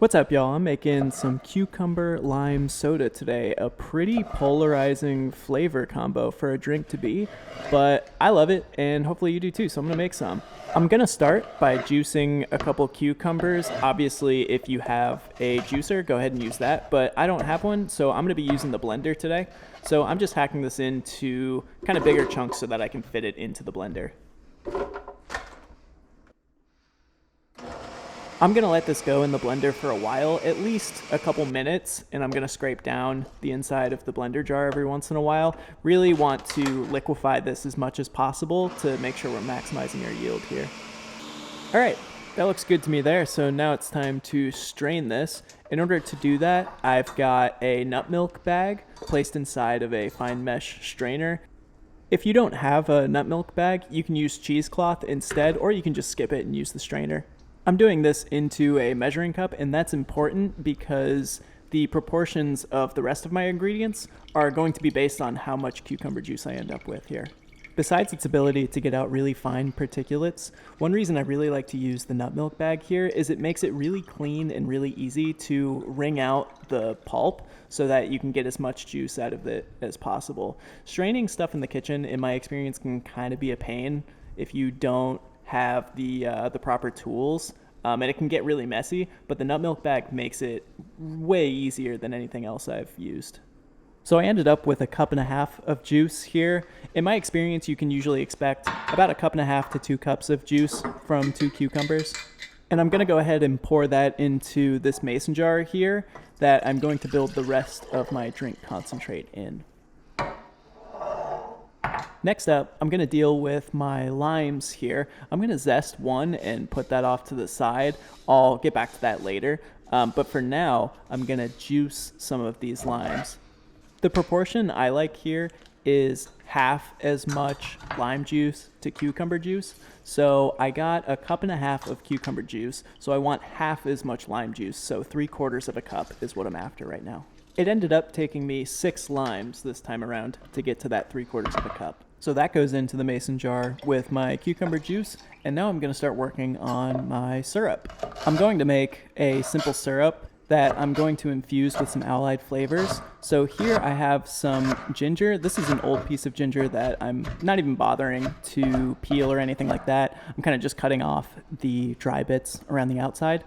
What's up, y'all? I'm making some cucumber lime soda today. A pretty polarizing flavor combo for a drink to be, but I love it and hopefully you do too, so I'm gonna make some. I'm gonna start by juicing a couple cucumbers. Obviously, if you have a juicer, go ahead and use that, but I don't have one, so I'm gonna be using the blender today. So I'm just hacking this into kind of bigger chunks so that I can fit it into the blender. I'm gonna let this go in the blender for a while, at least a couple minutes, and I'm gonna scrape down the inside of the blender jar every once in a while. Really want to liquefy this as much as possible to make sure we're maximizing our yield here. All right, that looks good to me there, so now it's time to strain this. In order to do that, I've got a nut milk bag placed inside of a fine mesh strainer. If you don't have a nut milk bag, you can use cheesecloth instead, or you can just skip it and use the strainer. I'm doing this into a measuring cup, and that's important because the proportions of the rest of my ingredients are going to be based on how much cucumber juice I end up with here. Besides its ability to get out really fine particulates, one reason I really like to use the nut milk bag here is it makes it really clean and really easy to wring out the pulp so that you can get as much juice out of it as possible. Straining stuff in the kitchen, in my experience, can kind of be a pain if you don't have the proper tools, and it can get really messy, but the nut milk bag makes it way easier than anything else I've used. So I ended up with a cup and a half of juice here. In my experience, you can usually expect about a cup and a half to 2 cups of juice from 2 cucumbers. And I'm gonna go ahead and pour that into this mason jar here that I'm going to build the rest of my drink concentrate in. Next up, I'm gonna deal with my limes here. I'm gonna zest one and put that off to the side. I'll get back to that later. But for now, I'm gonna juice some of these limes. The proportion I like here is half as much lime juice to cucumber juice. So I got a cup and a half of cucumber juice, so I want half as much lime juice, so 3/4 of a cup is what I'm after right now. It ended up taking me 6 limes this time around to get to that 3/4 of a cup. So that goes into the mason jar with my cucumber juice, and now I'm gonna start working on my syrup. I'm going to make a simple syrup that I'm going to infuse with some allied flavors. So here I have some ginger. This is an old piece of ginger that I'm not even bothering to peel or anything like that. I'm kind of just cutting off the dry bits around the outside.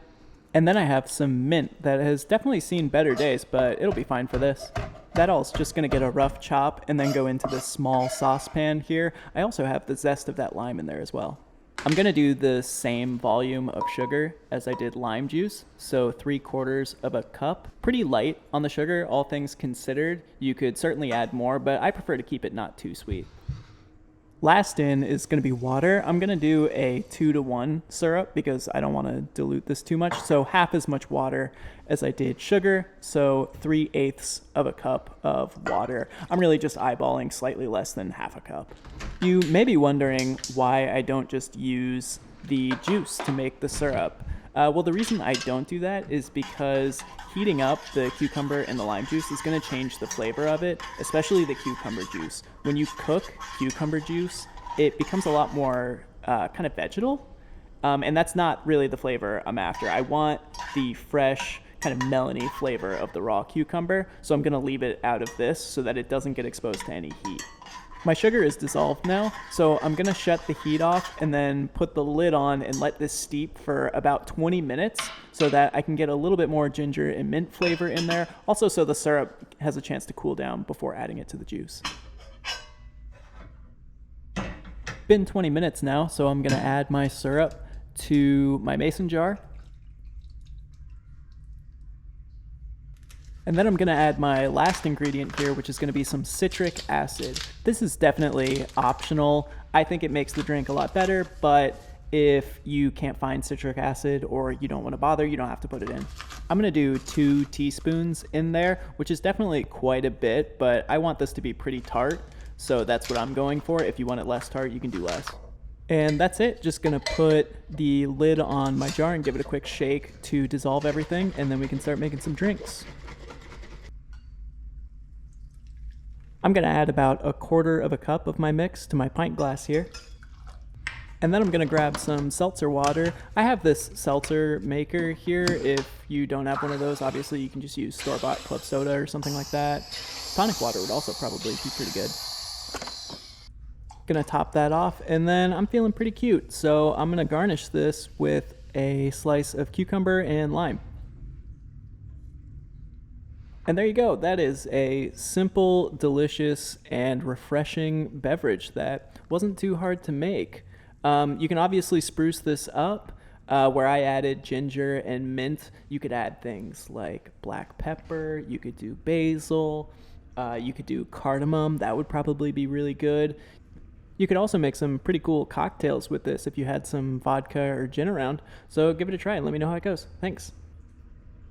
And then I have some mint that has definitely seen better days, but it'll be fine for this. That all is just gonna get a rough chop and then go into this small saucepan here. I also have the zest of that lime in there as well. I'm gonna do the same volume of sugar as I did lime juice, so 3/4 of a cup. Pretty light on the sugar, all things considered. You could certainly add more, but I prefer to keep it not too sweet. Last in is going to be water. I'm going to do a 2-to-1 syrup because I don't want to dilute this too much. So half as much water as I did sugar. So 3/8 of a cup of water. I'm really just eyeballing slightly less than half a cup. You may be wondering why I don't just use the juice to make the syrup. Well, the reason I don't do that is because heating up the cucumber and the lime juice is going to change the flavor of it, especially the cucumber juice. When you cook cucumber juice, it becomes a lot more kind of vegetal, and that's not really the flavor I'm after. I want the fresh, kind of melony flavor of the raw cucumber, so I'm going to leave it out of this so that it doesn't get exposed to any heat. My sugar is dissolved now, so I'm gonna shut the heat off and then put the lid on and let this steep for about 20 minutes so that I can get a little bit more ginger and mint flavor in there. Also, so the syrup has a chance to cool down before adding it to the juice. Been 20 minutes now, so I'm gonna add my syrup to my mason jar. And then I'm gonna add my last ingredient here, which is gonna be some citric acid. This is definitely optional. I think it makes the drink a lot better, but if you can't find citric acid or you don't wanna bother, you don't have to put it in. I'm gonna do 2 teaspoons in there, which is definitely quite a bit, but I want this to be pretty tart, so that's what I'm going for. If you want it less tart, you can do less. And that's it. Just gonna put the lid on my jar and give it a quick shake to dissolve everything, and then we can start making some drinks. I'm gonna add about 1/4 of a cup of my mix to my pint glass here. And then I'm gonna grab some seltzer water. I have this seltzer maker here. If you don't have one of those, obviously you can just use store-bought club soda or something like that. Tonic water would also probably be pretty good. Gonna top that off, and then I'm feeling pretty cute, so I'm gonna garnish this with a slice of cucumber and lime. And there you go. That is a simple, delicious, and refreshing beverage that wasn't too hard to make. You can obviously spruce this up. Where I added ginger and mint, you could add things like black pepper, you could do basil, you could do cardamom. That would probably be really good. You could also make some pretty cool cocktails with this if you had some vodka or gin around. So give it a try and let me know how it goes. Thanks.